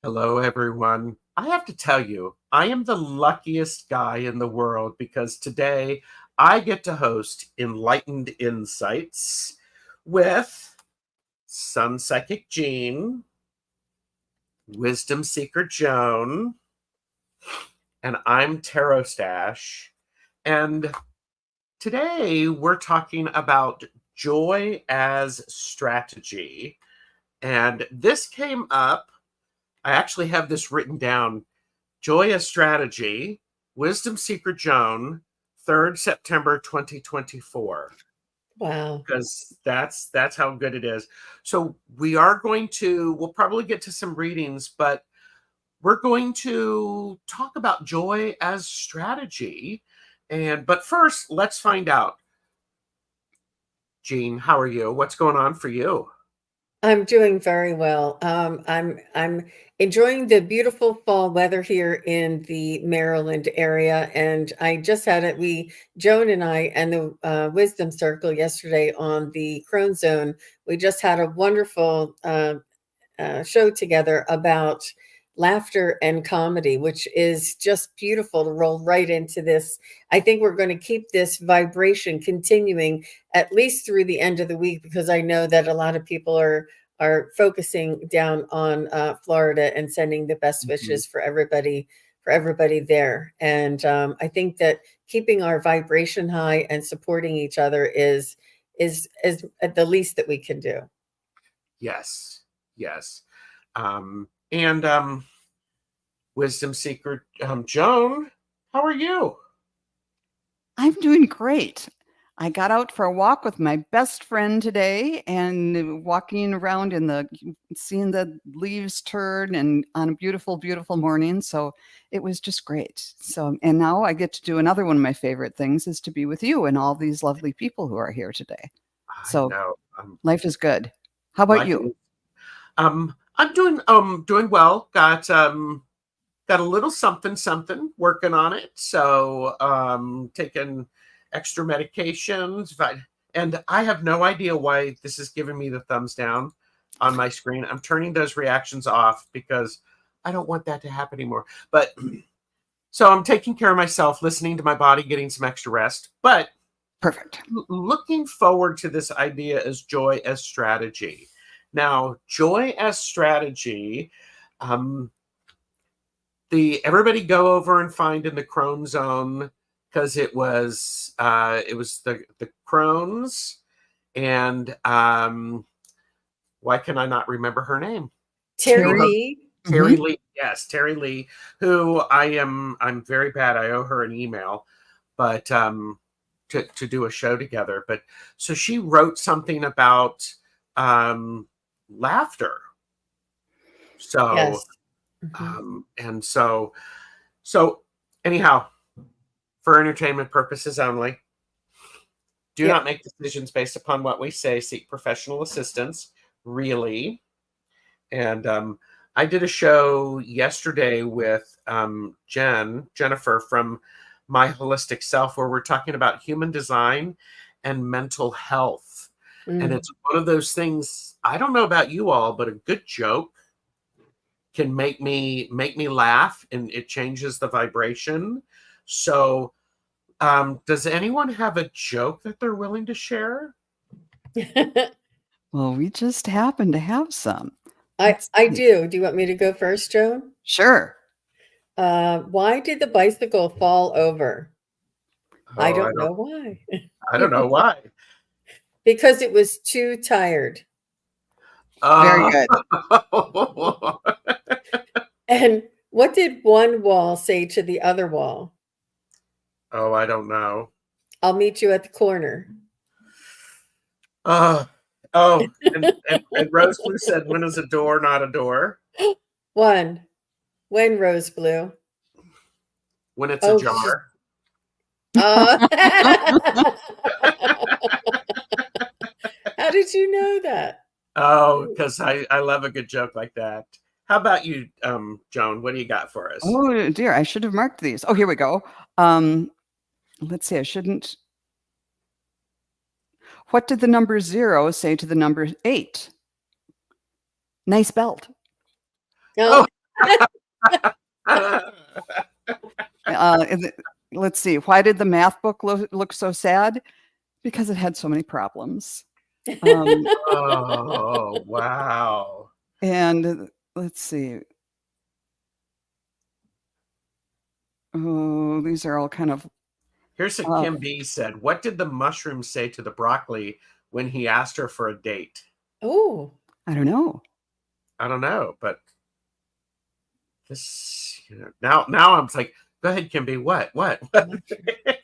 Hello, everyone. I have to tell you, I am the luckiest guy in the world because today I get to host Enlightened Insights with SunPsychic Jean, Wisdom Seeker Joan, and I'm TarotStache. And today we're talking about joy as strategy. And this came up. I actually have this written down. Joy as Strategy, Wisdom Seeker Joan, 3rd September 2024. Wow. Because that's how good it is. So we'll probably get to some readings, but we're going to talk about joy as strategy. But first, let's find out. Jean, how are you? What's going on for you? I'm doing very well. I'm enjoying the beautiful fall weather here in the Maryland area, and I just had it. Joan and I, and the Wisdom Circle yesterday on the Crone Zone. We just had a wonderful show together about laughter and comedy, which is just beautiful to roll right into this. I think we're going to keep this vibration continuing at least through the end of the week, because I know that a lot of people are focusing down on Florida and sending the best wishes for everybody there. And I think that keeping our vibration high and supporting each other is at the least that we can do. Yes, yes. And Wisdom Seeker Joan, how are you? I'm doing great. I got out for a walk with my best friend today and walking around seeing the leaves turn and on a beautiful, beautiful morning. So it was just great. And now I get to do another one of my favorite things is to be with you and all these lovely people who are here today. So life is good. How about you? I'm doing well. Got a little something working on it. So taking extra medications, and I have no idea why this is giving me the thumbs down on my screen. I'm turning those reactions off because I don't want that to happen anymore. But so I'm taking care of myself, listening to my body, getting some extra rest. But perfect. Looking forward to this idea as joy as strategy. Now, joy as strategy, everybody go over and find in the Crone Zone, because it was the Crones, and why can I not remember her name? Terry Lee. Terry Lee, yes, Terry Lee, who I'm very bad. I owe her an email, but to do a show together. But so she wrote something about laughter. So yes. And so anyhow, for entertainment purposes only, do not make decisions based upon what we say. Seek professional assistance, really. And I did a show yesterday with Jennifer from My Holistic Self, where we're talking about human design and mental health. And it's one of those things, I don't know about you all, but a good joke can make me laugh, and it changes the vibration. So does anyone have a joke that they're willing to share? Well, we just happen to have some. I do. Do you want me to go first, Joan? Sure. Why did the bicycle fall over? I don't know why. I don't know why. Because it was too tired. Very good. And what did one wall say to the other wall? Oh, I don't know. I'll meet you at the corner. And Rose Blue said, when is a door not a door? When Rose Blue? When it's a jar. How did you know that? Oh, because I love a good joke like that. How about you, Joan? What do you got for us? Oh dear, I should have marked these. Oh, here we go. Let's see, I shouldn't. What did the number 0 say to the number 8? Nice belt. Oh. Let's see. Why did the math book look so sad? Because it had so many problems. Oh, wow. And let's see. Oh, these are all kind of. Here's what Kim B said. What did the mushroom say to the broccoli when he asked her for a date? Oh, I don't know. I don't know, but this, now I'm like, go ahead, Kim B. What?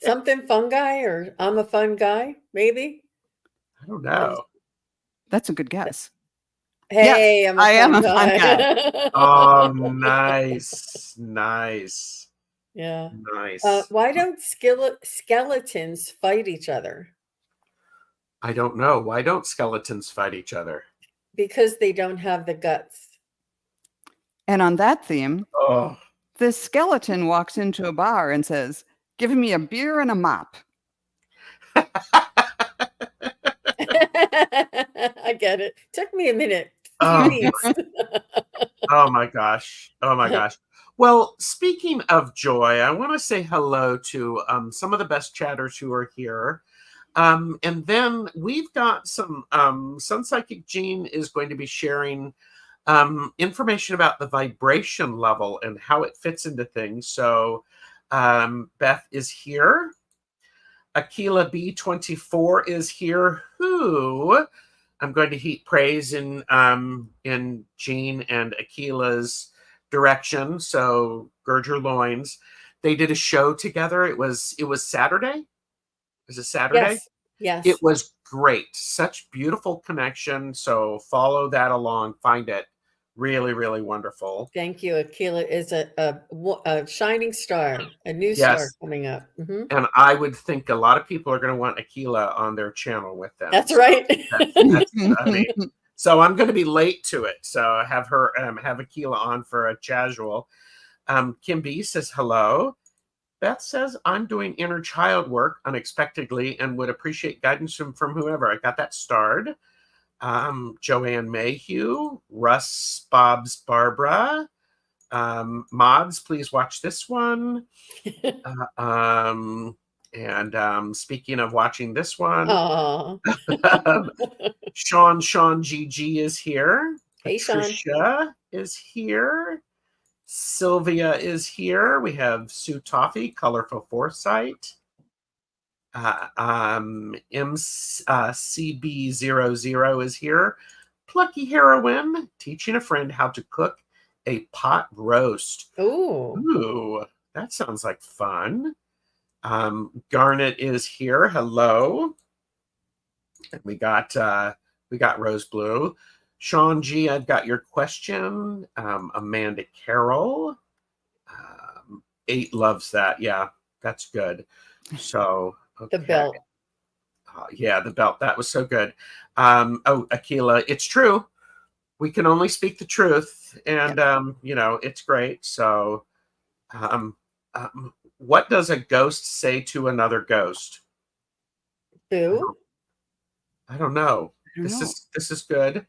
something fungi, or I'm a fun guy, maybe. I don't know. That's a good guess. Hey, Yes, I'm a I am fun a fun guy. Oh, nice. Yeah. Nice. Why don't skeletons fight each other? I don't know. Why don't skeletons fight each other? Because they don't have the guts. And on that theme, Oh, this skeleton walks into a bar and says, "Give me a beer and a mop." I get it. Took me a minute. Oh, Few beats. oh my gosh. Oh my gosh. Well, speaking of joy, I want to say hello to some of the best chatters who are here. And then we've got some SunPsychic Jean is going to be sharing information about the vibration level and how it fits into things. So Beth is here. Aquila B24 is here, who I'm going to heap praise in Jean and Aquila's direction. So gird your loins. They did a show together. It was Saturday. Was it Saturday? Yes. It was great. Such beautiful connection. So follow that along. Find it really, really wonderful. Thank you. Aquila is a shining star, a new star Yes. coming up. Mm-hmm. And I would think a lot of people are going to want Aquila on their channel with them. That's right. That's I mean, so I'm going to be late to it. So have her have Aquila on for a casual. Kim B says hello. Beth says, I'm doing inner child work unexpectedly and would appreciate guidance from whoever. I got that starred. Joanne Mayhew, Russ Bob's Barbara. Mods, please watch this one. And speaking of watching this one, Sean GG is here. Hey, Patricia is here. Sylvia is here. We have Sue Toffee, Colorful Foresight. MCB00 is here. Plucky Heroine, teaching a friend how to cook a pot roast. Ooh, that sounds like fun. Garnet is here. Hello. And we got Rose Blue. Sean G, I've got your question. Amanda Carroll. 8 loves that. Yeah, that's good. So okay. The belt. Yeah, the belt. That was so good. Aquila, it's true. We can only speak the truth, and it's great. So what does a ghost say to another ghost? Boo. I don't know. This is good.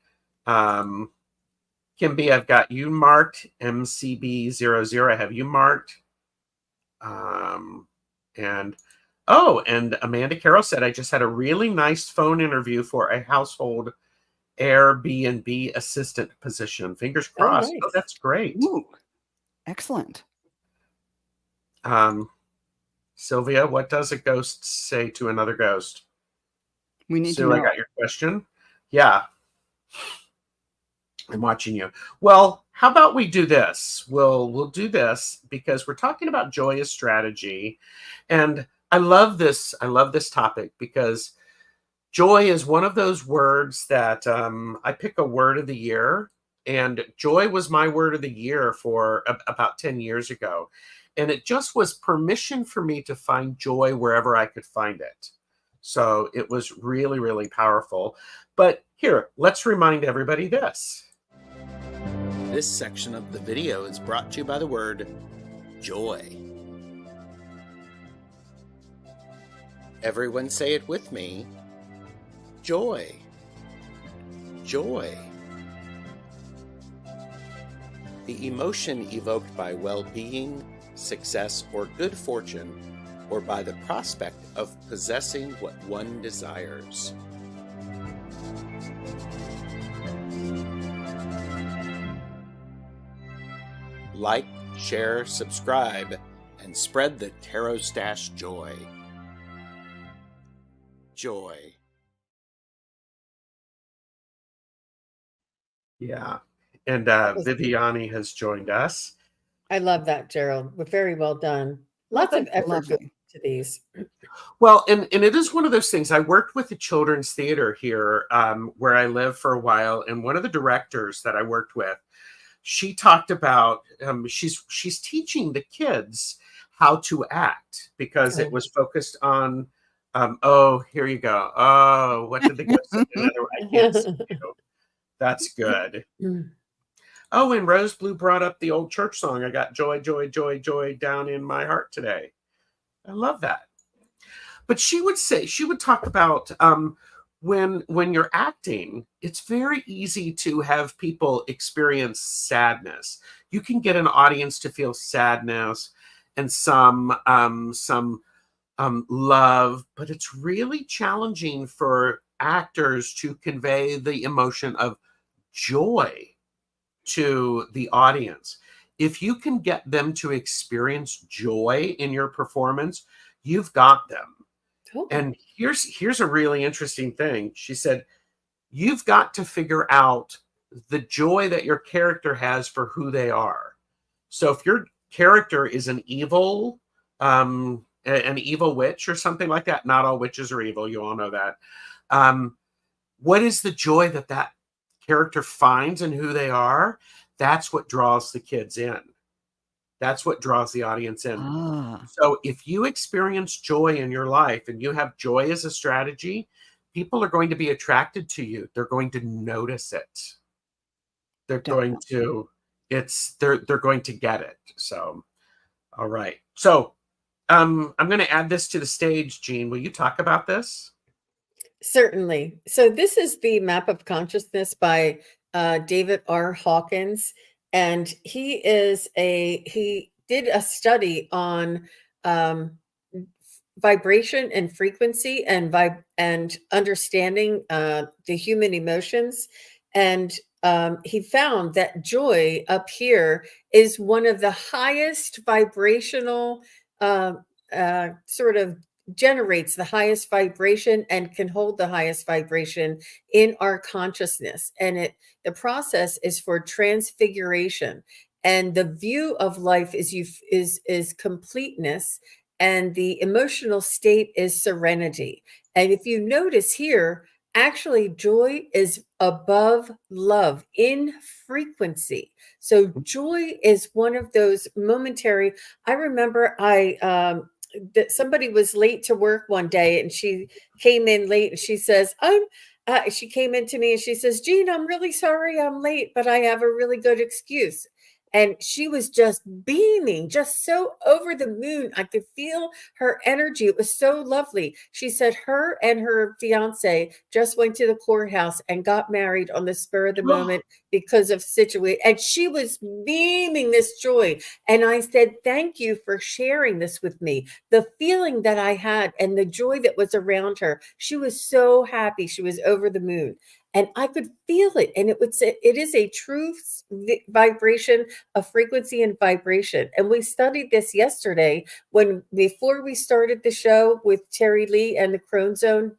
Kim B, I've got you marked. MCB00, I have you marked. And Amanda Carroll said, I just had a really nice phone interview for a household Airbnb assistant position. Fingers crossed. Nice. Oh, that's great. Ooh, excellent. Sylvia, what does a ghost say to another ghost? We need Sue, to know. I got your question. Yeah. I'm watching you. Well, how about we do this? We'll do this because we're talking about joy as strategy. And I love this topic because joy is one of those words that I pick a word of the year. And joy was my word of the year for about 10 years ago. And it just was permission for me to find joy wherever I could find it. So it was really, really powerful. But here, let's remind everybody this. This section of the video is brought to you by the word joy. Everyone say it with me. Joy. Joy. the emotion evoked by well-being, success, or good fortune, or by the prospect of possessing what one desires. Like, share, subscribe, and spread the TarotStache joy. Joy. Yeah. And Viviani has joined us. I love that, Gerald. Very well done. Lots of effort goes Lovely. into these. Well, and it is one of those things. I worked with the children's theater here where I live for a while, and one of the directors that I worked with, she talked about she's teaching the kids how to act because it was focused on oh, here you go. Oh, what did the ghost say? I can't see you. That's good. Oh, and Rose Blue brought up the old church song. I got joy, joy, joy, joy down in my heart today. I love that. But she would talk about when you're acting, it's very easy to have people experience sadness. You can get an audience to feel sadness and some love, but it's really challenging for actors to convey the emotion of joy to the audience. If you can get them to experience joy in your performance, you've got them. Cool. And here's a really interesting thing. She said, you've got to figure out the joy that your character has for who they are. So if your character is an evil witch or something like that, not all witches are evil, you all know that. What is the joy that character finds in who they are? That's what draws the kids in. That's what draws the audience in. So if you experience joy in your life and you have joy as a strategy, people are going to be attracted to you. They're going to notice it. They're going to get it. So, all right. So I'm going to add this to the stage. Jean, will you talk about this? Certainly. So this is the Map of Consciousness by David R. Hawkins. And he did a study on vibration and frequency and understanding the human emotions. And he found that joy up here is one of the highest vibrational sort of generates the highest vibration and can hold the highest vibration in our consciousness. And the process is for transfiguration. And the view of life is completeness, and the emotional state is serenity. And if you notice here, actually joy is above love in frequency. So joy is one of those momentary. I remember that somebody was late to work one day, and she came in late, and she says, she came in to me and she says, Jean, I'm really sorry I'm late, but I have a really good excuse. And she was just beaming, just so over the moon. I could feel her energy. It was so lovely. She said her and her fiance just went to the courthouse and got married on the spur of the moment because of situation. And she was beaming this joy. And I said, thank you for sharing this with me. The feeling that I had and the joy that was around her. She was so happy. She was over the moon. And I could feel it. And it is a true vibration of frequency and vibration. And we studied this yesterday before we started the show with Terry Lee and the Crone Zone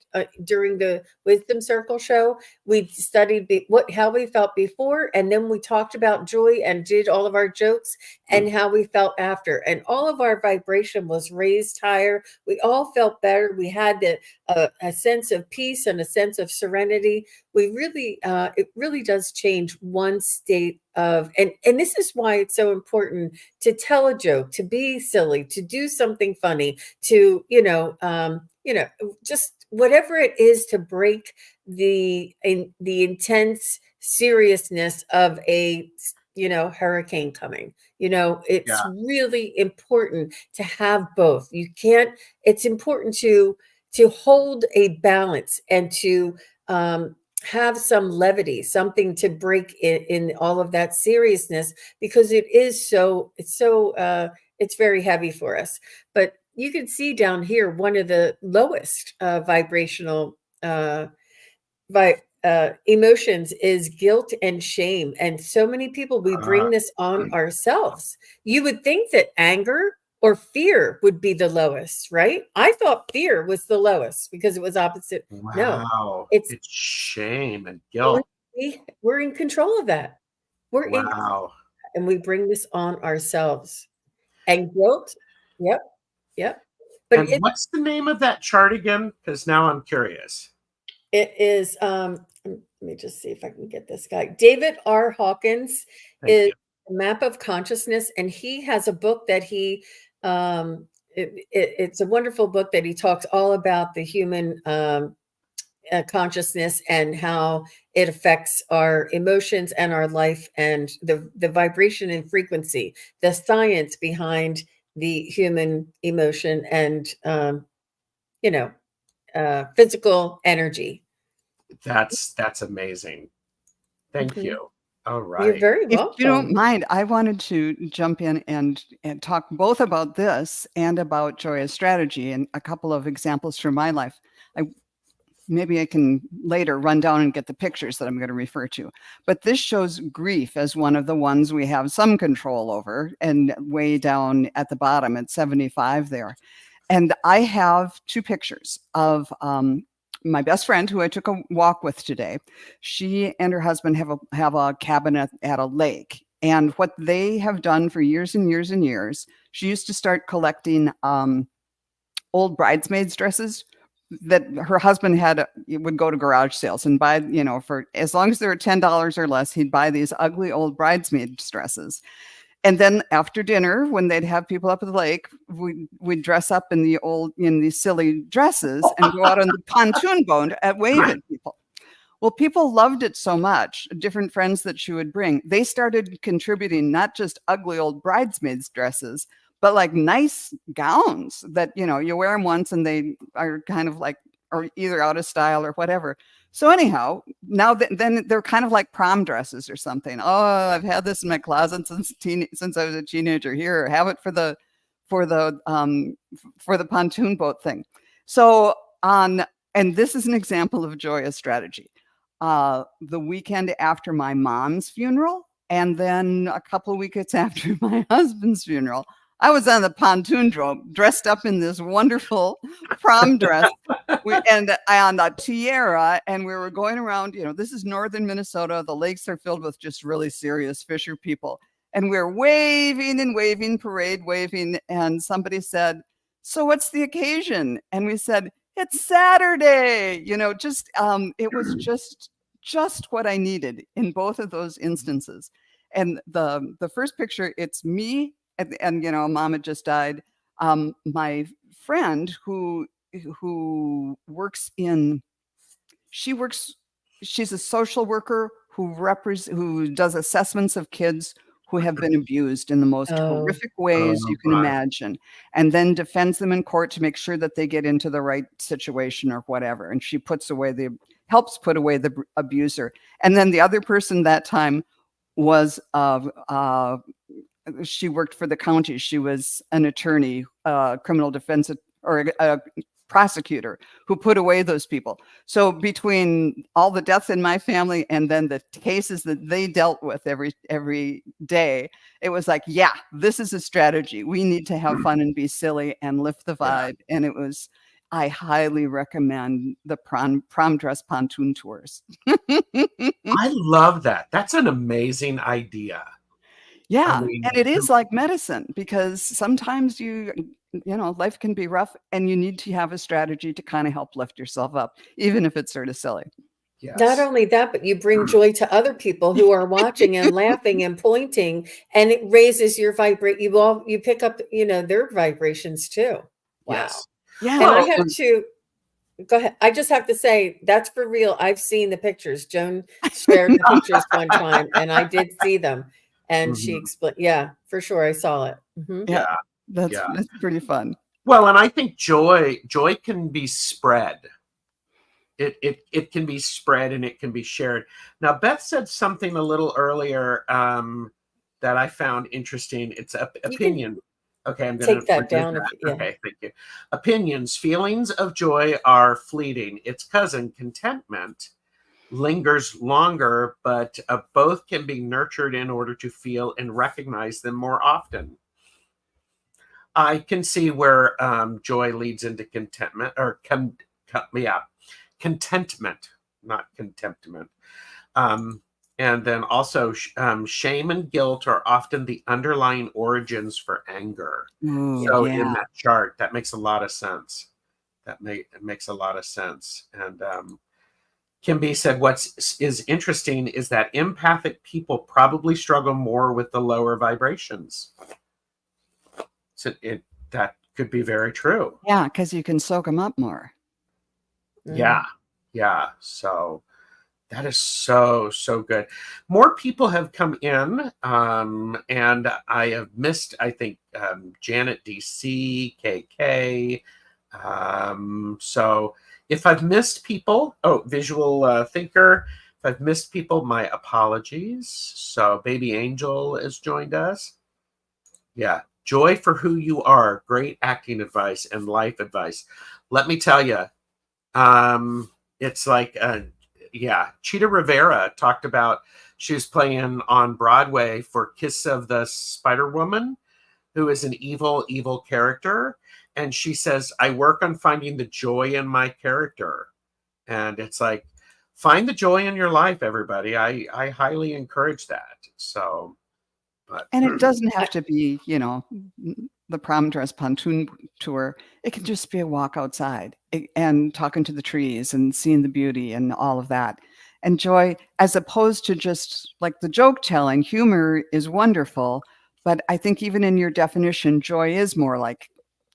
during the Wisdom Circle show. We studied how we felt before, and then we talked about joy and did all of our jokes and how we felt after. And all of our vibration was raised higher. We all felt better. We had a sense of peace and a sense of serenity. It really does change one state of, and this is why it's so important to tell a joke, to be silly, to do something funny, to just whatever it is to break the intense seriousness of a hurricane coming. It's really important to have both. It's important to hold a balance and to have some levity, something to break in all of that seriousness, because it's very heavy for us. But you can see down here one of the lowest vibrational emotions is guilt and shame. And so many people, we bring this on ourselves. You would think that anger or fear would be the lowest, right? I thought fear was the lowest because it was opposite. No, Wow. it's shame and guilt. we're in control of that. Wow. And we bring this on ourselves. And guilt, yep, yep. But And what's the name of that chart again? Because now I'm curious. it is, let me just see if I can get this guy. David R. Hawkins is a map of consciousness, and he has a book that it's a wonderful book that he talks all about the human consciousness and how it affects our emotions and our life, and the vibration and frequency, the science behind the human emotion, and physical energy. That's amazing. Thank you. All right. You're very If welcome. you don't mind, I wanted to jump in and talk both about this and about Joya's strategy and a couple of examples from my life. Maybe I can later run down and get the pictures that I'm going to refer to. But this shows grief as one of the ones we have some control over, and way down at the bottom at 75 there. And I have two pictures of my best friend who I took a walk with today. She and her husband have a cabin at a lake. And what they have done for years and years and years, she used to start collecting old bridesmaids' dresses that her husband would go to garage sales and buy, for as long as they were $10 or less, he'd buy these ugly old bridesmaids' dresses. And then after dinner, when they'd have people up at the lake, we'd dress up in these silly dresses and go out on the pontoon boat and wave at people. Well, people loved it so much, different friends that she would bring. They started contributing not just ugly old bridesmaids' dresses, but like nice gowns that, you wear them once and they are kind of like, or either out of style or whatever. So anyhow, now then they're kind of like prom dresses or something. Oh, I've had this in my closet since I was a teenager. Here, have it for the pontoon boat thing. So and this is an example of Joya's strategy. The weekend after my mom's funeral, and then a couple of weekends after my husband's funeral, I was on the pontoon boat dressed up in this wonderful prom dress and on a tiara, and we were going around, this is northern Minnesota. The lakes are filled with just really serious fisher people. And we're waving and waving, parade waving. And somebody said, "So what's the occasion?" And we said, "It's Saturday." It was just what I needed in both of those instances. And the first picture, it's me. And mom had just died. My friend who works she's a social worker who does assessments of kids who have been abused in the most horrific ways you can imagine, and then defends them in court to make sure that they get into the right situation or whatever. And she helps put away the abuser. And then the other person that time was she worked for the county. She was an attorney, criminal defense, or a prosecutor who put away those people. So between all the deaths in my family and then the cases that they dealt with every day, it was like, yeah, this is a strategy. We need to have fun and be silly and lift the vibe. Yeah. And I highly recommend the prom dress pontoon tours. I love that. That's an amazing idea. Yeah, and it is like medicine, because sometimes life can be rough and you need to have a strategy to kind of help lift yourself up, even if it's sort of silly. Yes. Not only that, but you bring joy to other people who are watching and laughing and pointing, and it raises your you pick up, their vibrations too. Wow. Yes. Yeah. And I have to go ahead. I just have to say, that's for real. I've seen the pictures. Joan shared the pictures one time, and I did see them. And she explained, yeah, for sure. I saw it. Mm-hmm. Yeah, that's pretty fun. Well, and I think joy can be spread. it can be spread and it can be shared. Now, Beth said something a little earlier that I found interesting. It's opinion. Okay, I'm going to take that down. Okay, thank you. Opinions, feelings of joy are fleeting. Its cousin, contentment, lingers longer, but both can be nurtured in order to feel and recognize them more often. I can see where joy leads into contentment, or contentment, not contentment. And then also shame and guilt are often the underlying origins for anger. Ooh, So yeah. in that chart, that makes a lot of sense. It makes a lot of sense. And Kim B said, is interesting is that empathic people probably struggle more with the lower vibrations. So that could be very true. Yeah, because you can soak them up more. Yeah. So that is so good. More people have come in, and I have missed, I think, Janet DC, KK. So if I've missed people, visual thinker, if I've missed people, my apologies. So Baby Angel has joined us. Yeah. Joy for who you are. Great acting advice and life advice. Let me tell you, it's like, Cheetah Rivera talked about, she was playing on Broadway for Kiss of the Spider Woman, who is an evil character. And she says, I work on finding the joy in my character. And it's like, find the joy in your life, everybody. I highly encourage that. So, and it doesn't have to be, the prom dress pontoon tour. It can just be a walk outside and talking to the trees and seeing the beauty and all of that. And joy, as opposed to just like the joke telling, humor is wonderful. But I think even in your definition, joy is more like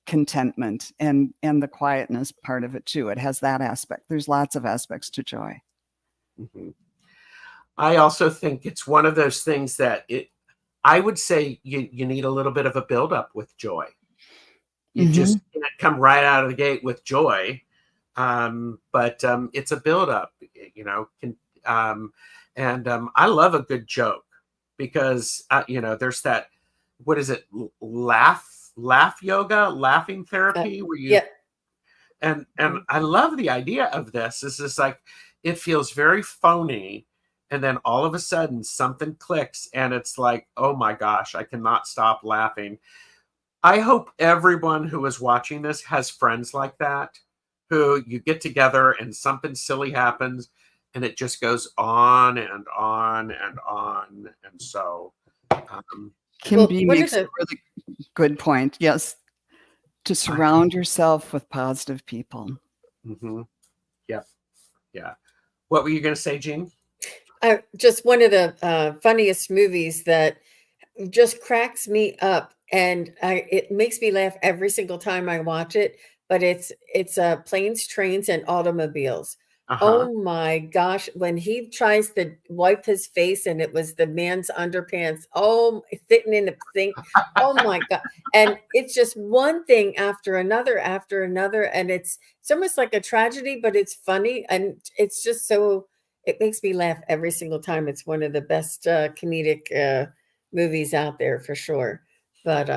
contentment and the quietness part of it too. It has that aspect. There's lots of aspects to joy. Mm-hmm. I also think it's one of those things that I would say you need a little bit of a buildup with joy. You just can't come right out of the gate with joy, but it's a buildup, and I love a good joke because there's that, what is it, laugh yoga, laughing therapy, where you and I love the idea of this. It's just like, it feels very phony. And then all of a sudden something clicks and it's like, oh my gosh, I cannot stop laughing. I hope everyone who is watching this has friends like that, who you get together and something silly happens and it just goes on and on and on. And so Kim B makes a really good point. Yes. To surround yourself with positive people. Mm-hmm. Yep. Yeah. What were you going to say, Jean? Just one of the funniest movies that just cracks me up, and it makes me laugh every single time I watch it. But it's Planes, Trains, and Automobiles. Oh my gosh, when he tries to wipe his face and it was the man's underpants, sitting in the thing. Oh my God. And it's just one thing after another, and it's almost like a tragedy, but it's funny, and it's just it makes me laugh every single time. It's one of the best comedic movies out there for sure. But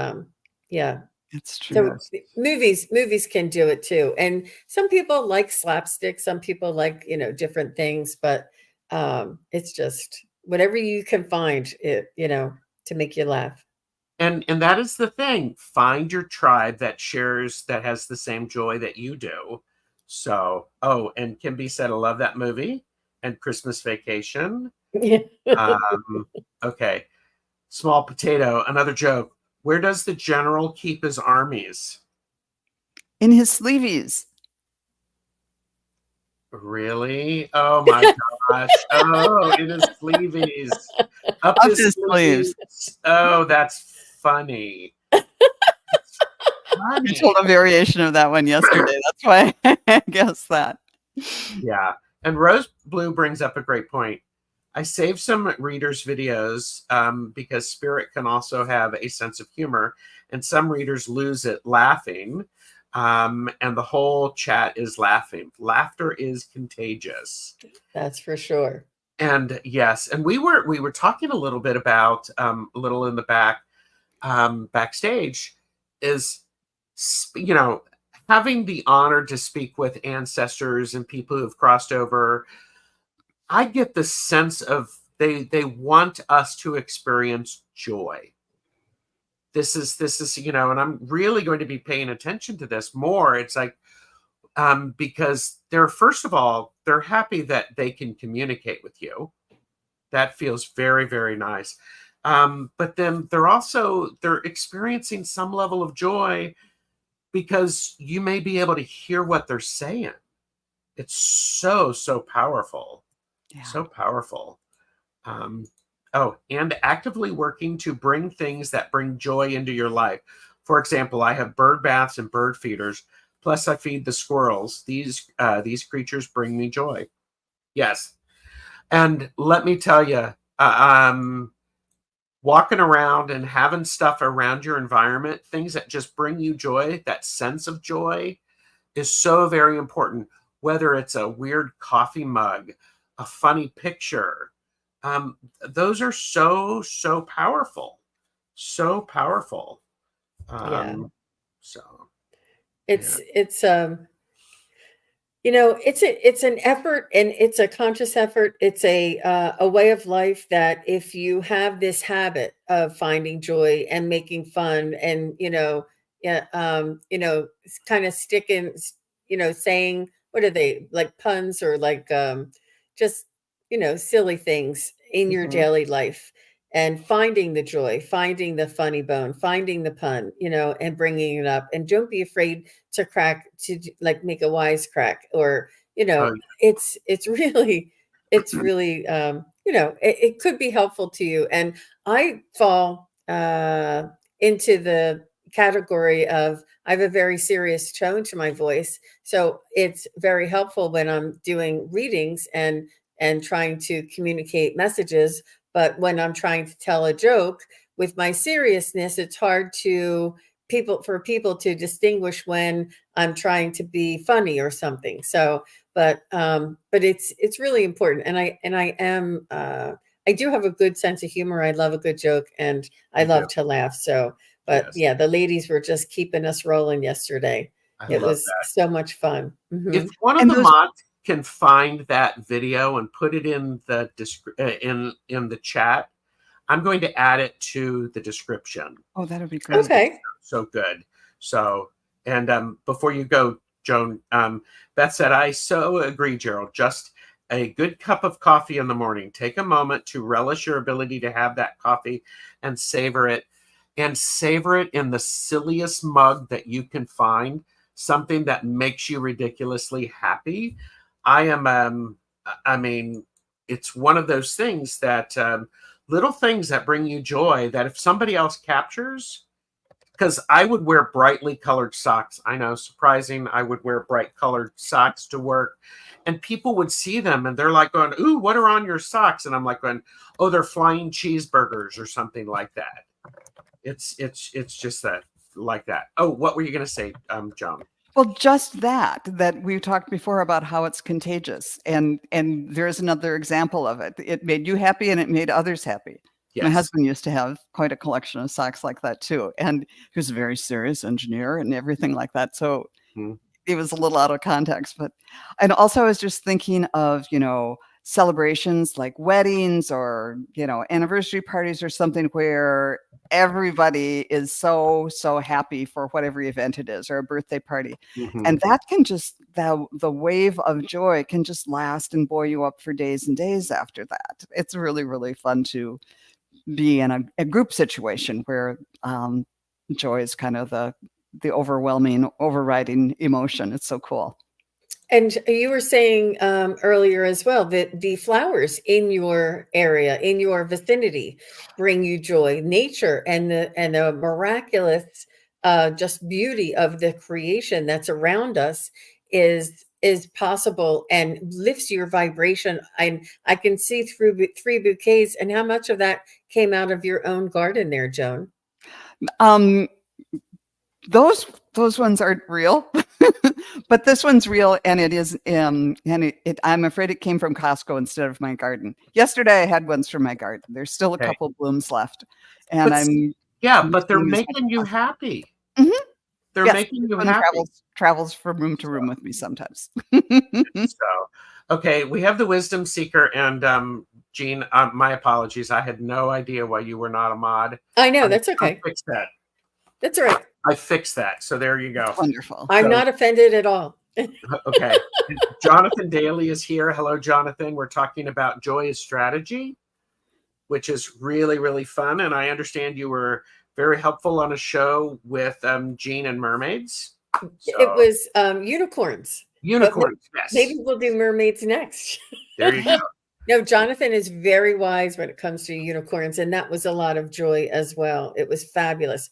yeah. It's true. So movies can do it too. And some people like slapstick, some people like, different things, but it's just whatever you can find it, to make you laugh. And that is the thing. Find your tribe that has the same joy that you do. So, and Kimby said, I love that movie and Christmas Vacation. Okay. Small Potato, another joke. Where does the general keep his armies? In his sleeveys. Really? Oh my gosh. In his sleeveys. Up his sleeves. Oh, that's funny. You told a variation of that one yesterday. That's why I guess that. Yeah. And Rose Blue brings up a great point. I saved some readers' videos because spirit can also have a sense of humor, and some readers lose it laughing. And the whole chat is laughing. Laughter is contagious. That's for sure. And yes, and we were talking a little bit about a little in the backstage is, having the honor to speak with ancestors and people who've crossed over. I get the sense of they want us to experience joy. This is, and I'm really going to be paying attention to this more. It's like, because first of all, they're happy that they can communicate with you. That feels very, very nice. But then they're experiencing some level of joy because you may be able to hear what they're saying. It's so, so powerful. Yeah. So powerful. And actively working to bring things that bring joy into your life. For example, I have bird baths and bird feeders. Plus, I feed the squirrels. These creatures bring me joy. Yes. And let me tell you, walking around and having stuff around your environment, things that just bring you joy, that sense of joy, is so very important. Whether it's a weird coffee mug, a funny picture, those are so, so powerful. So powerful. Yeah. So It's it's an effort, and it's a conscious effort. It's a way of life that if you have this habit of finding joy and making fun, and yeah, kind of sticking, saying, what are they, like puns, or like just silly things in your Mhm. daily life, and finding the joy, finding the funny bone, finding the pun, and bringing it up. And don't be afraid to like make a wisecrack, or Oh, it's really, it could be helpful to you. And I fall into the category of, I have a very serious tone to my voice, so it's very helpful when I'm doing readings and trying to communicate messages. But when I'm trying to tell a joke with my seriousness, it's hard for people to distinguish when I'm trying to be funny or something. So, but it's really important. And I do have a good sense of humor. I love a good joke, and I you do. love to laugh. So, but Yes. yeah, the ladies were just keeping us rolling yesterday. I It love was that. so much fun. If Mhm. one of And the those, mods can find that video and put it in the in the chat, I'm going to add it to the description oh, that would be because great. it's Okay. so good. So, and before you go, Joan, Beth said, I so agree, Gerald. Just a good cup of coffee in the morning. Take a moment to relish your ability to have that coffee and savor it. And savor it in the silliest mug that you can find, something that makes you ridiculously happy. I am, I mean, it's one of those things that little things that bring you joy that if somebody else captures, because I would wear brightly colored socks. I know, surprising. I would wear bright colored socks to work, and people would see them and they're like going, "Ooh, what are on your socks?" And I'm like going, "Oh, they're flying cheeseburgers or something like that." It's just that, like that. Oh, what were you going to say, Joan? Well, just that we talked before about how it's contagious, and there's another example of it. It made you happy and it made others happy. My Yes. husband used to have quite a collection of socks like that too, and he was a very serious engineer and everything like that. So Mhm. it was a little out of context, but and also I was just thinking of, celebrations like weddings or, anniversary parties or something where everybody is so, so happy for whatever event it is, or a birthday party. Mhm. And that can just the wave of joy can just last and buoy you up for days and days after that. It's really, really fun to be in a group situation where joy is kind of the overwhelming, overriding emotion. It's so cool. And you were saying earlier as well that the flowers in your area, in your vicinity, bring you joy. Nature and the miraculous, just beauty of the creation that's around us is possible and lifts your vibration. And I can see through three bouquets, and how much of that came out of your own garden there, Joan? Um, Those ones aren't real, but this one's real, and it is. I'm afraid it came from Costco instead of my garden. Yesterday, I had ones from my garden. There's still a Okay. couple blooms left, and But I'm but they're mixing this making you happy. Mhm. They're Yes, making this you one happy. travels from room to room with me sometimes. So, okay, we have the wisdom seeker, and Jean, my apologies. I had no idea why you were not a mod. I know, I that's okay. fixed that. That's all right. I fixed that. So there you go. Wonderful. I'm So- not offended at all. Okay. Jonathan Daly is here. Hello, Jonathan. We're talking about joy as strategy, which is really, really fun. And I understand you were very helpful on a show with Jean and mermaids. It was unicorns. Unicorns, yes. Maybe we'll do mermaids next. There you go. No, Jonathan is very wise when it comes to unicorns, and that was a lot of joy as well. It was fabulous.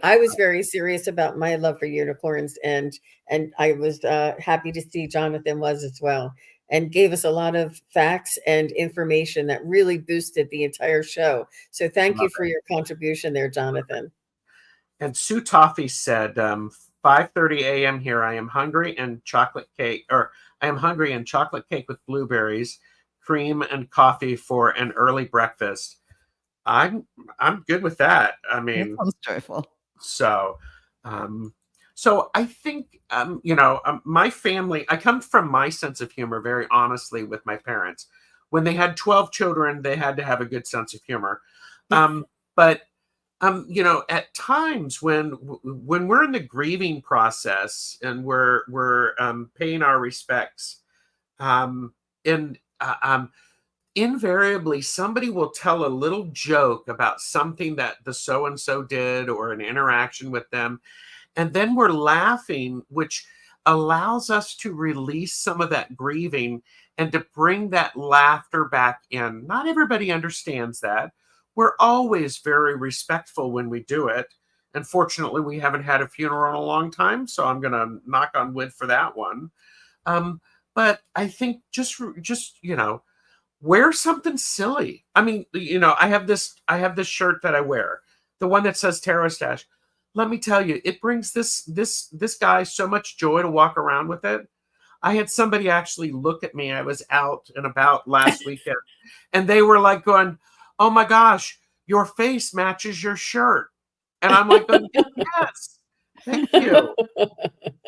I was very serious about my love for unicorns, and I was happy to see Jonathan was as well, and gave us a lot of facts and information that really boosted the entire show. So thank you for your contribution there, Jonathan. And Sue Toffee said, 5:30 a.m. here. I am hungry and chocolate cake, or I am hungry and chocolate cake with blueberries, cream and coffee for an early breakfast. I'm good with that. I mean, That sounds joyful. so I think my family, I come from my sense of humor very honestly with my parents. When they had 12 children, they had to have a good sense of humor. But at times when we're in the grieving process and we're paying our respects, invariably somebody will tell a little joke about something that the so and so did or an interaction with them, and then we're laughing, which allows us to release some of that grieving and to bring that laughter back in. Not everybody understands that. We're always very respectful when we do it. And fortunately, we haven't had a funeral in a long time, so I'm going to knock on wood for that one. But I think just wear something silly. I mean, I have this shirt that I wear, the one that says TarotStache. Let me tell you, it brings this guy so much joy to walk around with it. I had somebody actually look at me. I was out and about last weekend, and they were like going, "Oh my gosh, your face matches your shirt." And I'm like, "Yes, thank you.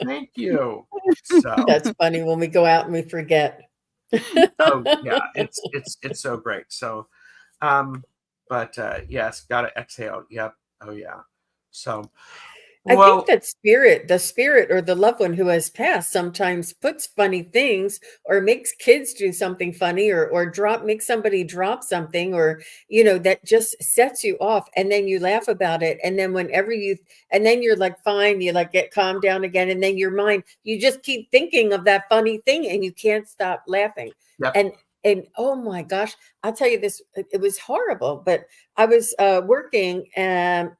Thank you." So That's funny when we go out and we forget. oh yeah, it's so great. So yes, gotta exhale. Yep. Oh yeah. So I well, think that the spirit or the loved one who has passed sometimes puts funny things or makes kids do something funny or makes somebody drop something or, that just sets you off. And then you laugh about it. And then and then you're like, fine, you like get calmed down again. And then your mind, you just keep thinking of that funny thing and you can't stop laughing. yep. And oh my gosh, I'll tell you this, it was horrible, but I was working and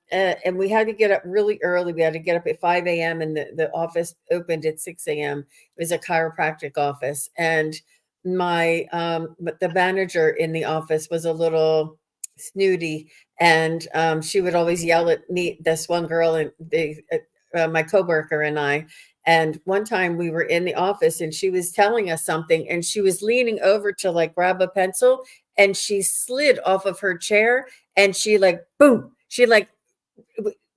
we had to get up really early. We had to get up at 5 a.m. and the office opened at 6 a.m. It was a chiropractic office. And the manager in the office was a little snooty, and she would always yell at me, this one girl, and my coworker and I. And one time we were in the office and she was telling us something and she was leaning over to like grab a pencil and she slid off of her chair and she like, boom, she like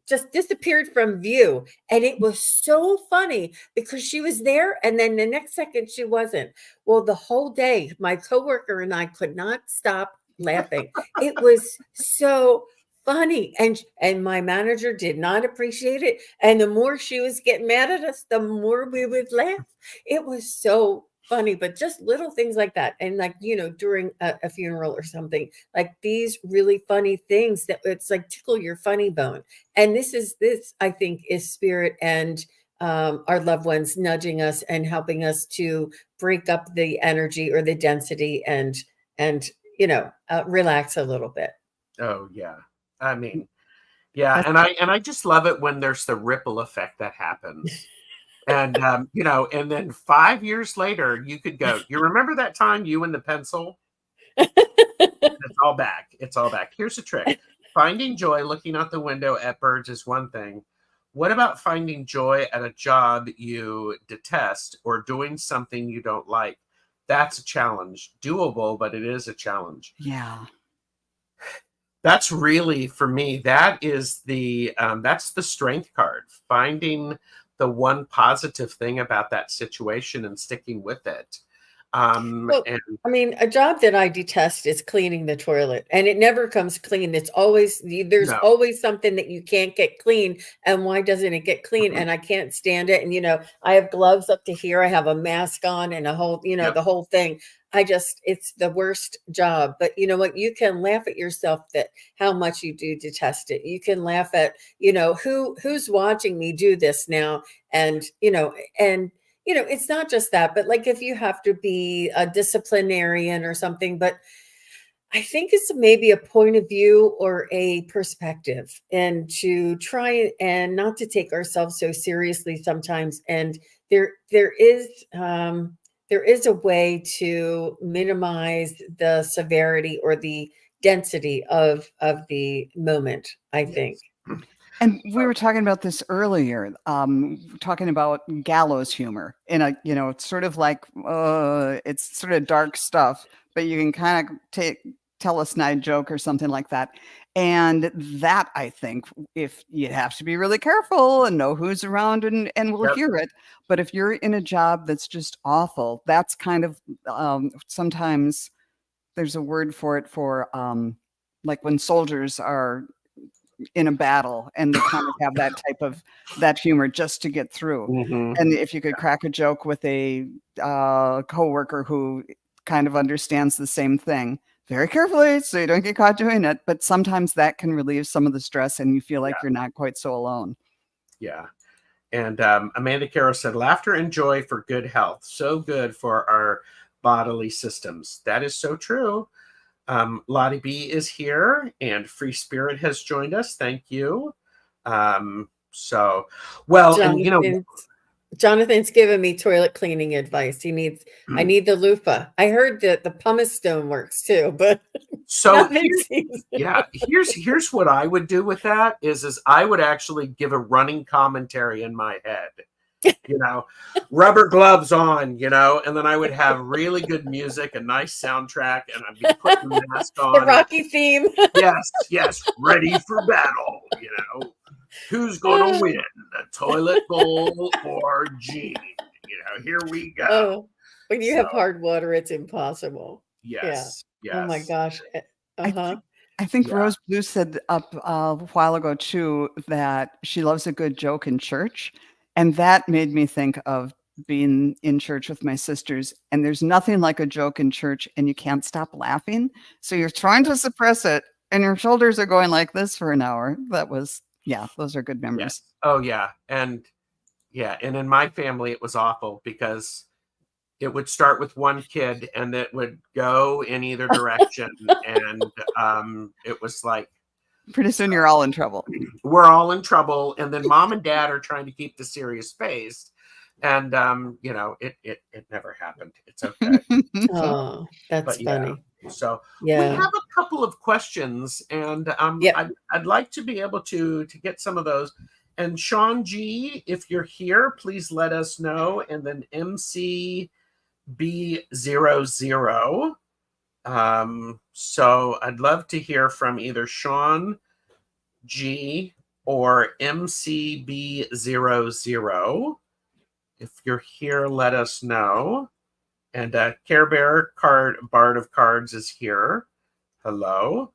just disappeared from view. And it was so funny because she was there and then the next second she wasn't. Well, the whole day, my coworker and I could not stop laughing. It was so funny. And my manager did not appreciate it. And the more she was getting mad at us, the more we would laugh. It was so funny, but just little things like that. And like, during a funeral or something, like these really funny things that it's like tickle your funny bone. And this I think is spirit and our loved ones nudging us and helping us to break up the energy or the density and relax a little bit. Oh yeah. I mean, yeah, and I just love it when there's the ripple effect that happens. And and then 5 years later you could go, you remember that time you and the pencil? It's all back. It's all back. Here's the trick. Finding joy looking out the window at birds is one thing. What about finding joy at a job you detest or doing something you don't like? That's a challenge. Doable, but it is a challenge. Yeah. That's really, for me, that's the strength card. Finding the one positive thing about that situation and sticking with it. Well, And I mean, a job that I detest is cleaning the toilet, and it never comes clean. It's always there's no, always something that you can't get clean, and why doesn't it get clean? mhm, And I can't stand it. And I have gloves up to here. I have a mask on and a whole, yep, the whole thing. It's the worst job. But you know what? You can laugh at yourself that how much you do detest it. You can laugh at, who's watching me do this now, and it's not just that, but like if you have to be a disciplinarian or something, but I think it's maybe a point of view or a perspective, and to try and not to take ourselves so seriously sometimes. And there there is there is a way to minimize the severity or the density of the moment, I think. yes. And we were talking about this earlier, talking about gallows humor it's sort of like, it's sort of dark stuff, but you can kind of tell a snide joke or something like that. And that, I think, if you have to be really careful and know who's around and will Yep, hear it. But if you're in a job that's just awful, that's kind of, sometimes there's a word for it for, like when soldiers are in a battle and they kind of have that humor just to get through. mhm, And if you could crack a joke with a coworker who kind of understands the same thing very carefully so you don't get caught doing it, but sometimes that can relieve some of the stress and you feel like yeah, you're not quite so alone. yeah. And Amanda Caro said, laughter and joy for good health. So good for our bodily systems. That is so true. Lottie B is here and Free Spirit has joined us. Thank you. So, well, and Jonathan Jonathan's giving me toilet cleaning advice. I need the loofah. I heard that the pumice stone works too, but so nothing seems. yeah, here's what I would do with that is I would actually give a running commentary in my head. Rubber gloves on, and then I would have really good music, a nice soundtrack, and I'd be putting the mask The on. And Rocky theme. yes, ready for battle. Who's gonna win, the toilet bowl or Jean? Here we go. Oh, when you So have hard water, it's impossible. Yeah. yes, Oh my yes, gosh. I Uh-huh. think I think yeah, Rose Blue said up a while ago too that she loves a good joke in church, and that made me think of being in church with my sisters. And there's nothing like a joke in church, and you can't stop laughing, so you're trying to suppress it, and your shoulders are going like this for an hour. Yeah, those are good yes. memories. Oh and in my family it was awful because it would start with one kid and it would go in either direction, and it was like Pretty soon, you're all in trouble. we're all in trouble, and then mom and dad are trying to keep the serious face, and it never happened. It's okay. Oh, that's But yeah, funny. so we Yeah. have a couple of questions, and Yep. I'd like to be able to get some of those. And Sean G, if you're here, please let us know. And then MCB00. So I'd love to hear from either Sean G or MCB00. If you're here, let us know. And Care Bear Bard of Cards is here. Hello.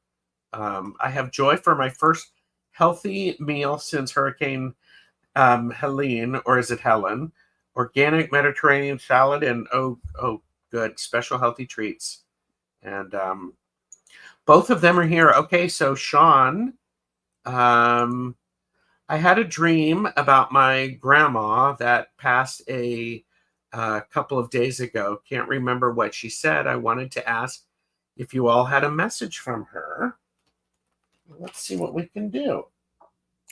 I have joy for my first healthy meal since Hurricane Helene, or is it Helen? Organic Mediterranean salad and good special healthy treats. And both of them are here. Okay, so Sean, I had a dream about my grandma that passed a couple of days ago. Can't remember what she said. I wanted to ask if you all had a message from her. Let's see what we can do.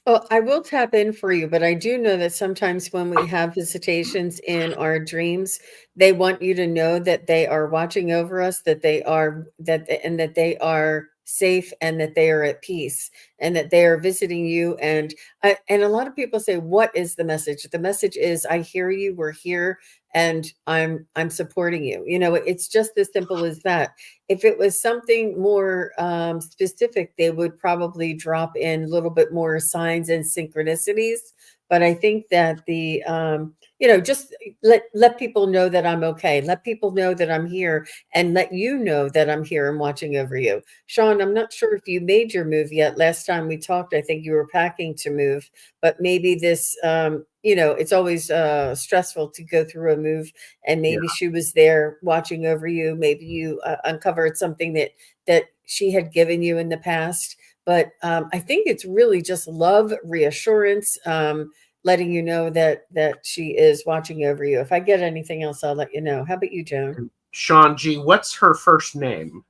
Oh, I will tap in for you, but I do know that sometimes when we have visitations in our dreams, they want you to know that they are watching over us, and that they are safe and that they are at peace and that they are visiting you. And a lot of people say, what is the message? The message is, I hear you, we're here, and I'm supporting you. You know, it's just as simple as that. If it was something more specific, they would probably drop in a little bit more signs and synchronicities. But I think that the you know, just let people know that I'm okay. Let people know that I'm here, and let you know that I'm here and watching over you. Sean, I'm not sure if you made your move yet. Last time we talked, I think you were packing to move, but maybe this, you know, it's always stressful to go through a move, and maybe she was there watching over you. Maybe you uncovered something that she had given you in the past. But I think it's really just love, reassurance, letting you know that she is watching over you. If I get anything else, I'll let you know. How about you, Joan? Sean G, what's her first name?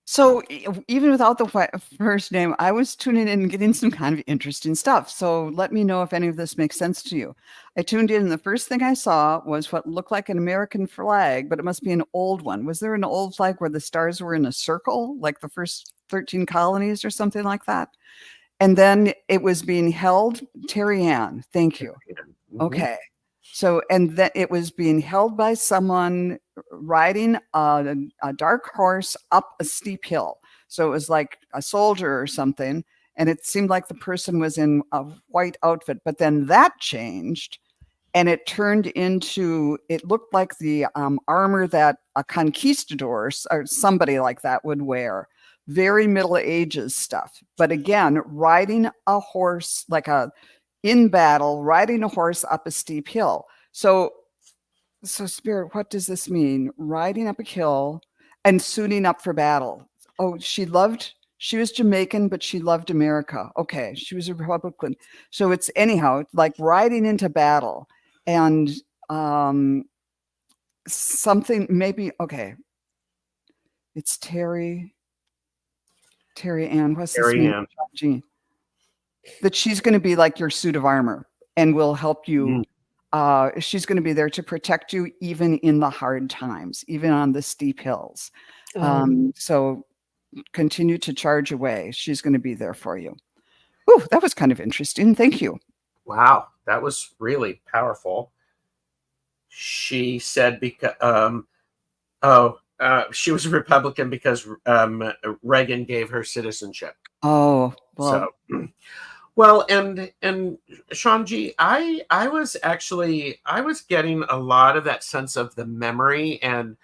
So even without the first name, I was tuning in and getting some kind of interesting stuff. So let me know if any of this makes sense to you. I tuned in, and the first thing I saw was what looked like an American flag, but it must be an old one. Was there an old flag where the stars were in a circle, like the first 13 colonies or something like that? And then it was being held, Terry Ann, thank you. Okay. So, and that it was being held by someone riding a dark horse up a steep hill. So it was like a soldier or something. And it seemed like the person was in a white outfit, but then that changed and it turned into, it looked like the armor that a conquistador or somebody like that would wear. Very Middle Ages stuff. But again, riding a horse, like in battle, riding a horse up a steep hill. So Spirit, what does this mean? Riding up a hill and suiting up for battle. Oh, she was Jamaican, but she loved America. Okay, she was a Republican. So it's anyhow, like riding into battle and something maybe, okay. It's Terry Ann. What's this mean? Jean. That she's going to be like your suit of armor and will help you. She's going to be there to protect you even in the hard times, even on the steep hills. So continue to charge away. She's going to be there for you. Oh, that was kind of interesting. Thank you. Wow, that was really powerful. She said because she was a Republican because Reagan gave her citizenship. Oh, well. So, well, and Sean G, I was getting a lot of that sense of the memory, and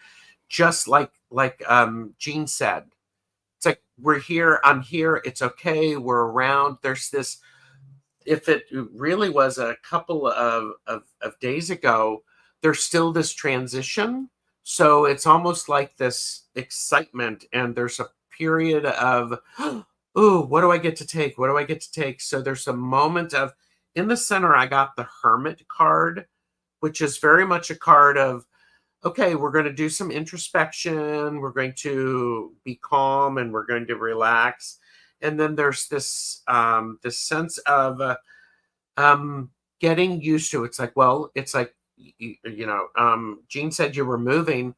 just like Jean said, it's like, we're here, I'm here, it's okay, we're around. There's this, if it really was a couple of days ago, there's still this transition. So it's almost like this excitement, and there's a period of, oh, what do I get to take? What do I get to take? So there's a moment of, in the center, I got the Hermit card, which is very much a card of, okay, we're going to do some introspection. We're going to be calm and we're going to relax. And then there's this this sense of getting used to it. It's like, well, it's like, Jean said you were moving.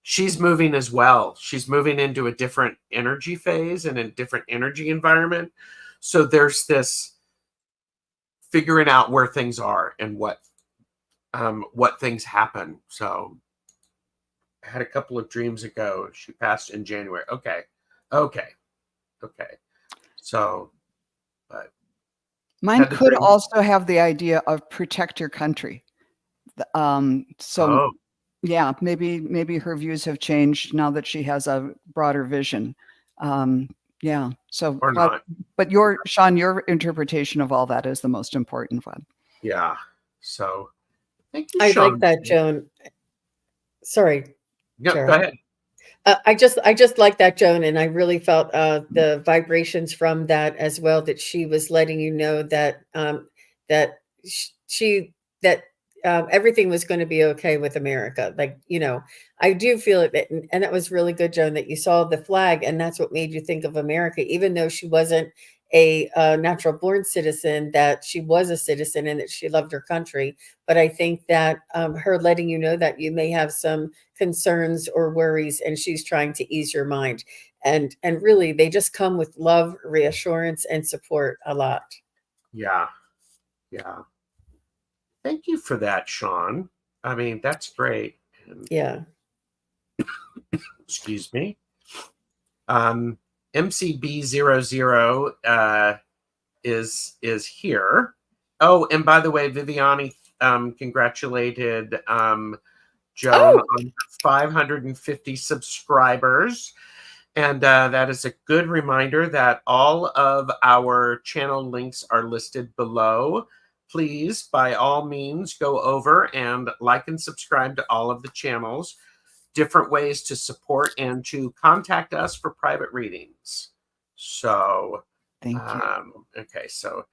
She's moving as well. She's moving into a different energy phase and a different energy environment. So there's this figuring out where things are and what things happen. So I had a couple of dreams ago. She passed in January. Okay. So, but mine could also have the idea of protect your country. Yeah, maybe her views have changed now that she has a broader vision. Yeah. So, or not. But Sean, your interpretation of all that is the most important one. Yeah. So, thank you, I Sean. like that, Joan. Sorry. Yeah, Gerald. go ahead. I just like that, Joan, and I really felt the vibrations from that as well. That she was letting you know that everything was going to be okay with America. Like, I do feel it, and that was really good, Joan, that you saw the flag, and that's what made you think of America, even though she wasn't a natural born citizen, that she was a citizen and that she loved her country. But I think that her letting you know that you may have some concerns or worries, and she's trying to ease your mind. And really, they just come with love, reassurance, and support a lot. Yeah. Yeah. Thank you for that, Sean. I mean, that's great. And, Yeah. excuse me. MCB00 is here. Oh, and by the way, Viviani congratulated Joan Oh, on 550 subscribers. And that is a good reminder that all of our channel links are listed below. Please, by all means, go over and like and subscribe to all of the channels. Different ways to support and to contact us for private readings. So, Thank you. okay, so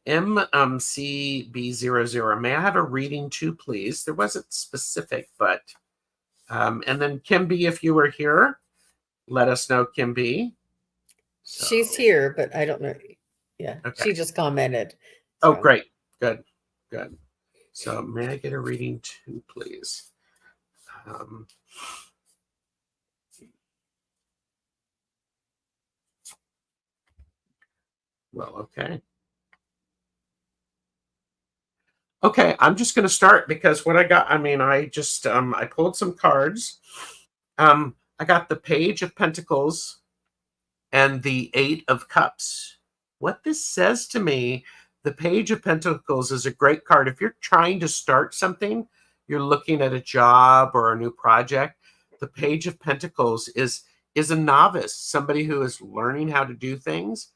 MCB00. May I have a reading too, please? There wasn't specific, but, and then Kim B, if you were here, let us know, Kim B. So, she's here, but I don't know. Yeah, okay. she just commented. Oh, So. great. Good. Good. So may I get a reading too, please? Well, okay. Okay, I'm just going to start because what I got, I mean, I just, I pulled some cards. I got the Page of Pentacles and the Eight of Cups. What this says to me, the Page of Pentacles is a great card. If you're trying to start something, you're looking at a job or a new project, the Page of Pentacles is a novice, somebody who is learning how to do things,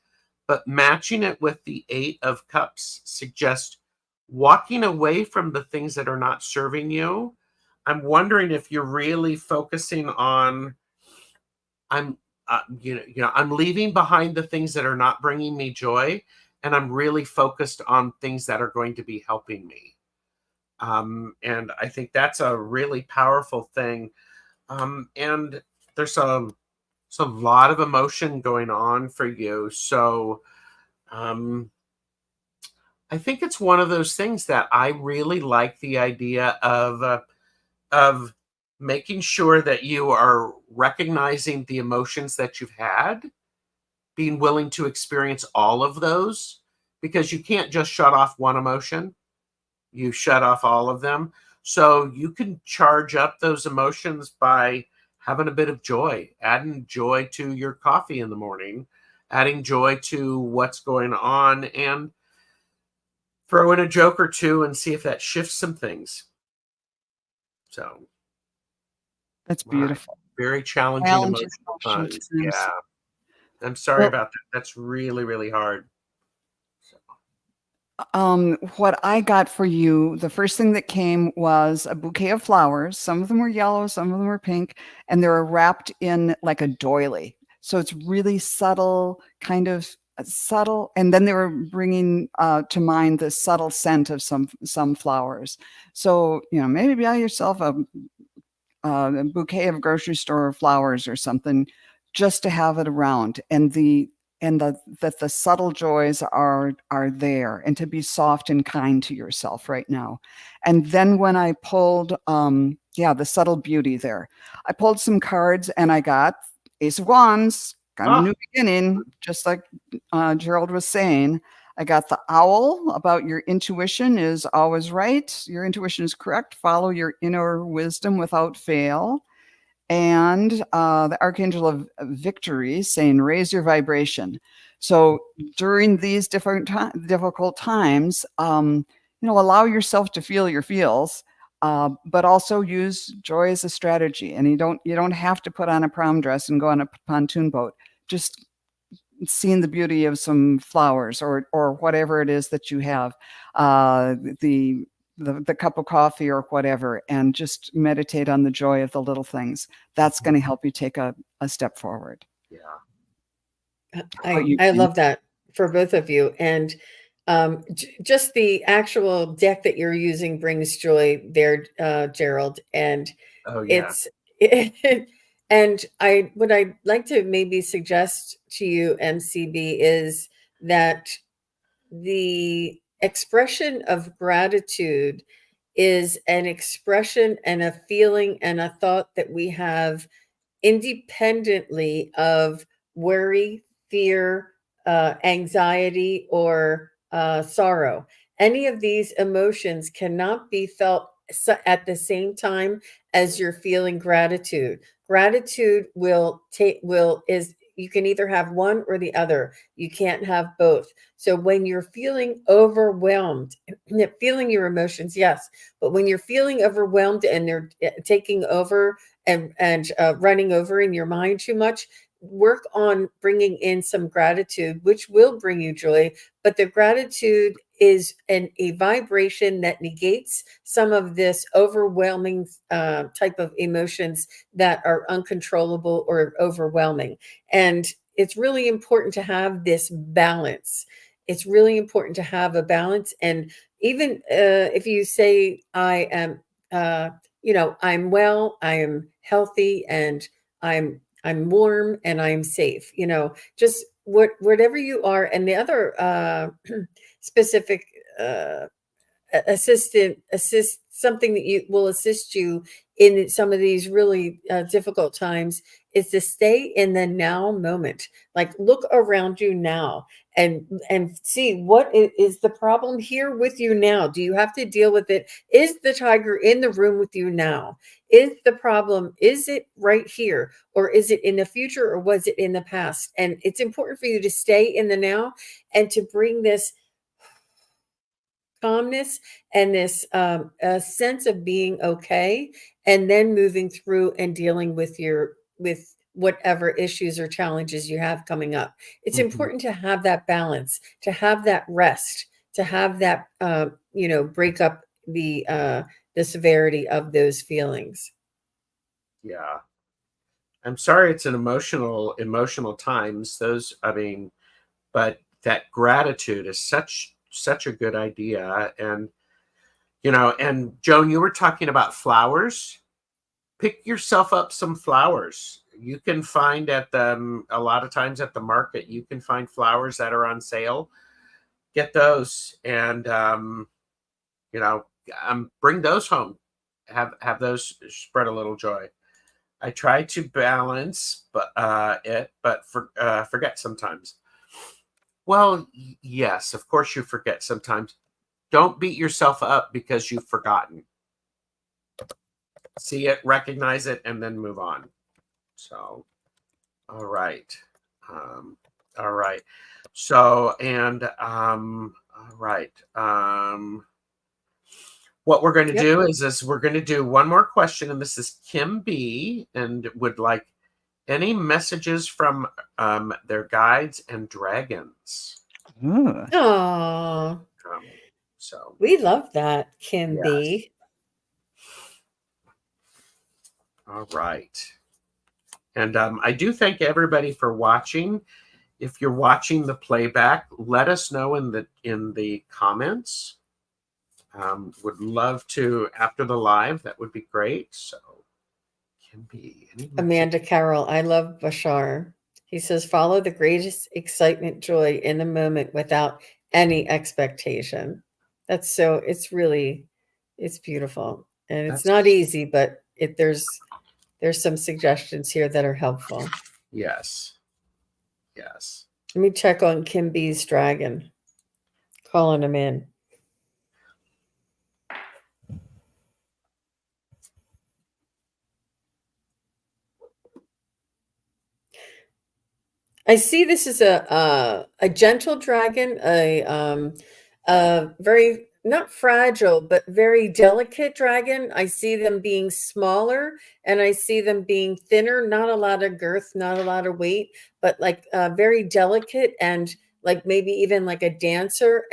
but matching it with the Eight of Cups suggests walking away from the things that are not serving you. I'm wondering if you're really focusing on, I'm I'm leaving behind the things that are not bringing me joy, and I'm really focused on things that are going to be helping me. And I think that's a really powerful thing. And there's a lot of emotion going on for you. So I think it's one of those things that I really like the idea of making sure that you are recognizing the emotions that you've had, being willing to experience all of those, because you can't just shut off one emotion. You shut off all of them. So you can charge up those emotions by having a bit of joy, adding joy to your coffee in the morning, adding joy to what's going on, and throw in a joke or two and see if that shifts some things. So That's beautiful. very challenging Challenging emotional emotional times. times. Yeah. I'm sorry Well, about that. That's really, really hard. So, what I got for you, the first thing that came was a bouquet of flowers. Some of them were yellow, some of them were pink, and they were wrapped in like a doily. So it's really subtle, kind of subtle. And then they were bringing to mind the subtle scent of some flowers. So, maybe buy yourself a bouquet of grocery store flowers or something just to have it around, and that the subtle joys are there, and to be soft and kind to yourself right now. And then when I pulled the subtle beauty there, I pulled some cards and I got Ace of Wands, kind of a new beginning, just like Gerald was saying. I got the Owl, about your intuition is always right. Your intuition is correct. Follow your inner wisdom without fail. And the Archangel of Victory, saying raise your vibration. So during these difficult times, allow yourself to feel your feels, but also use joy as a strategy. And you don't have to put on a prom dress and go on a pontoon boat. Just seeing the beauty of some flowers or whatever it is that you have, the cup of coffee or whatever, and just meditate on the joy of the little things. That's going to help you take a step forward. Yeah. I love that for both of you. And just the actual deck that you're using brings joy there, Gerald. And Oh, yeah. and what I'd like to maybe suggest to you, MCB, is that the expression of gratitude is an expression and a feeling and a thought that we have independently of worry, fear, anxiety, or sorrow. Any of these emotions cannot be felt at the same time as you're feeling gratitude. Gratitude is you can either have one or the other. You can't have both. So when you're feeling overwhelmed, feeling your emotions, yes, but when you're feeling overwhelmed and they're taking over and running over in your mind too much, work on bringing in some gratitude, which will bring you joy. But the gratitude is a vibration that negates some of this overwhelming type of emotions that are uncontrollable or overwhelming. And it's really important to have this balance. It's really important to have a balance. And even if you say, I am, I'm well, I am healthy, and I'm warm, and I'm safe, just whatever you are. And the other specific assist something that you will assist you in some of these really difficult times is to stay in the now moment. Like, look around you now and see what is the problem here with you now. Do you have to deal with it? Is the tiger in the room with you now? Is the problem, is it right here, or is it in the future, or was it in the past? And it's important for you to stay in the now and to bring this calmness and this a sense of being okay, and then moving through and dealing with whatever issues or challenges you have coming up. It's important to have that balance, to have that rest, to have that break up the severity of those feelings. Yeah. I'm sorry it's an emotional times. But that gratitude is such a good idea. And and Joan, you were talking about flowers. Pick yourself up some flowers. You can find a lot of times at the market, you can find flowers that are on sale. Get those and bring those home. Have those spread a little joy. I try to balance but forget sometimes. Well, yes, of course you forget sometimes. Don't beat yourself up because you've forgotten. See it, recognize it, and then move on. So, all right. All right. So, and all right. What we're going to do is we're going to do one more question, and this is Kim B, and would like any messages from their guides and dragons. Oh, So we love that, Kim yes. B. All right. And I do thank everybody for watching. If you're watching the playback, let us know in the comments. Would love to after the live. That would be great. So can be Amanda Carroll. I love Bashar. He says, follow the greatest excitement, joy in the moment without any expectation. It's beautiful. And it's not easy, but there's some suggestions here that are helpful. Yes. Yes. Let me check on Kim B's dragon. Calling him in. I see this as a gentle dragon, a very not fragile, but very delicate dragon. I see them being smaller, and I see them being thinner. Not a lot of girth, not a lot of weight, but like very delicate and like maybe even like a dancer.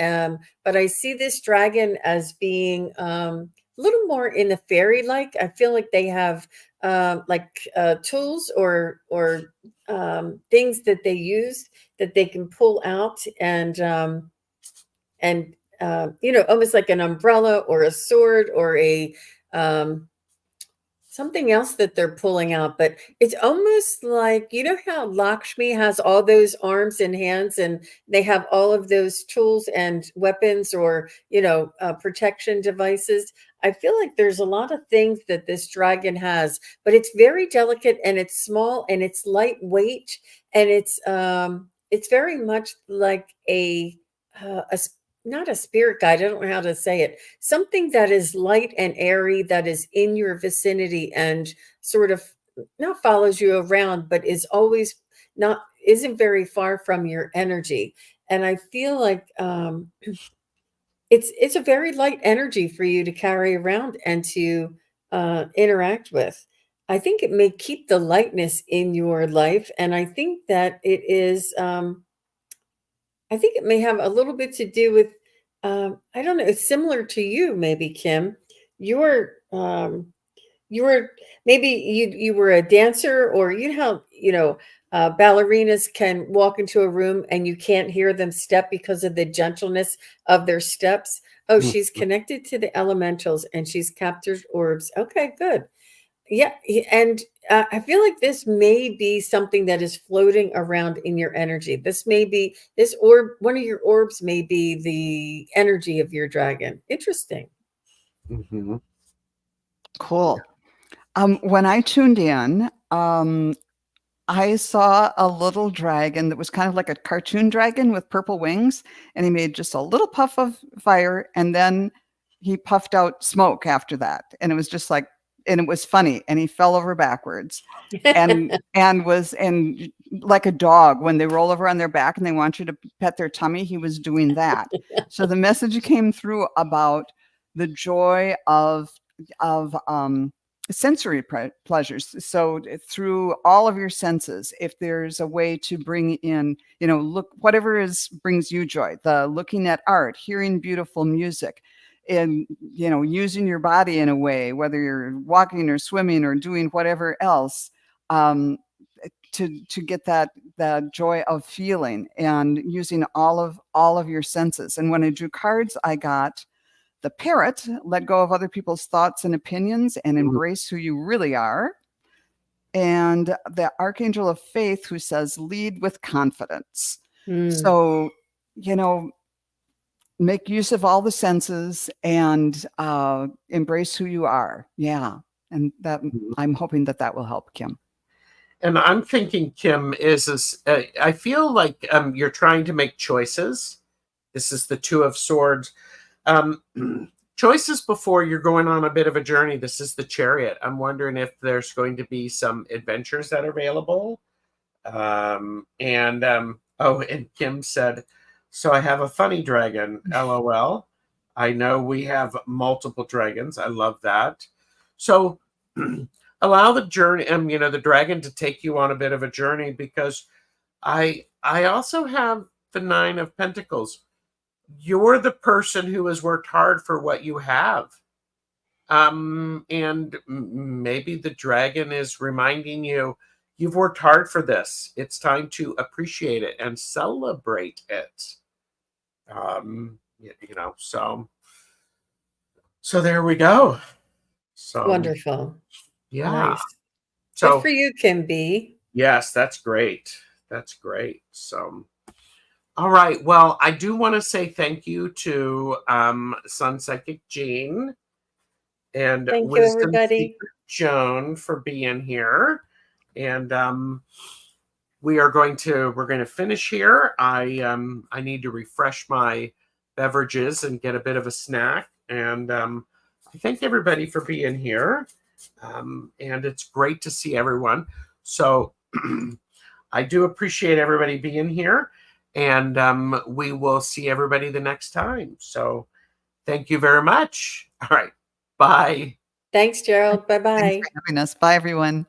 But I see this dragon as being a little more in the fairy-like. I feel like they have tools or things that they use that they can pull out and almost like an umbrella or a sword or a something else that they're pulling out, but it's almost like, you know how Lakshmi has all those arms and hands and they have all of those tools and weapons or, protection devices. I feel like there's a lot of things that this dragon has, but it's very delicate and it's small and it's lightweight and it's very much like not a spirit guide. I don't know how to say it. Something that is light and airy that is in your vicinity and sort of not follows you around, but is always not isn't very far from your energy. And I feel like it's a very light energy for you to carry around and to interact with. I think it may keep the lightness in your life, and I think that it is. I think it may have a little bit to do with, I don't know, it's similar to you, maybe, Kim. You're, you were maybe you were a dancer, or ballerinas can walk into a room and you can't hear them step because of the gentleness of their steps. Oh, she's connected to the elementals and she's captured orbs. Okay, good. Yeah, and I feel like this may be something that is floating around in your energy. This may be this orb, one of your orbs may be the energy of your dragon. Interesting. Mhm. Cool. When I tuned in, I saw a little dragon that was kind of like a cartoon dragon with purple wings, and he made just a little puff of fire, and then he puffed out smoke after that, and it was just like, and it was funny, and he fell over backwards, and like a dog when they roll over on their back and they want you to pet their tummy, he was doing that. So the message came through about the joy of sensory pleasures. So through all of your senses, if there's a way to bring in, look, whatever brings you joy, the looking at art, hearing beautiful music, and using your body in a way, whether you're walking or swimming or doing whatever else, to get that joy of feeling and using all of your senses. And when I drew cards, I got the parrot, let go of other people's thoughts and opinions and embrace who you really are. And the Archangel of Faith, who says, lead with confidence. So, make use of all the senses and embrace who you are. Yeah. And that I'm hoping that will help, Kim. And I'm thinking, Kim, I feel like you're trying to make choices. This is the Two of Swords. Choices before you're going on a bit of a journey. This is the Chariot. I'm wondering if there's going to be some adventures that are available. And Kim said, so I have a funny dragon, LOL. I know we have multiple dragons. I love that. So allow the journey, the dragon to take you on a bit of a journey, because I also have the Nine of Pentacles. You're the person who has worked hard for what you have. And maybe the dragon is reminding you, you've worked hard for this. It's time to appreciate it and celebrate it. So there we go. So Wonderful. yeah. Nice. So good for you, Kim B. Yes, that's great. That's great. So all right. Well, I do want to say thank you to SunPsychic Jean and Thank you, Wisdom everybody. Seeker Joan for being here. And we're going to finish here. I need to refresh my beverages and get a bit of a snack. And I thank everybody for being here. And it's great to see everyone. So I do appreciate everybody being here. And we will see everybody the next time. So thank you very much. All right. Bye. Thanks, Gerald. Bye-bye. Thanks for having us. Bye, everyone.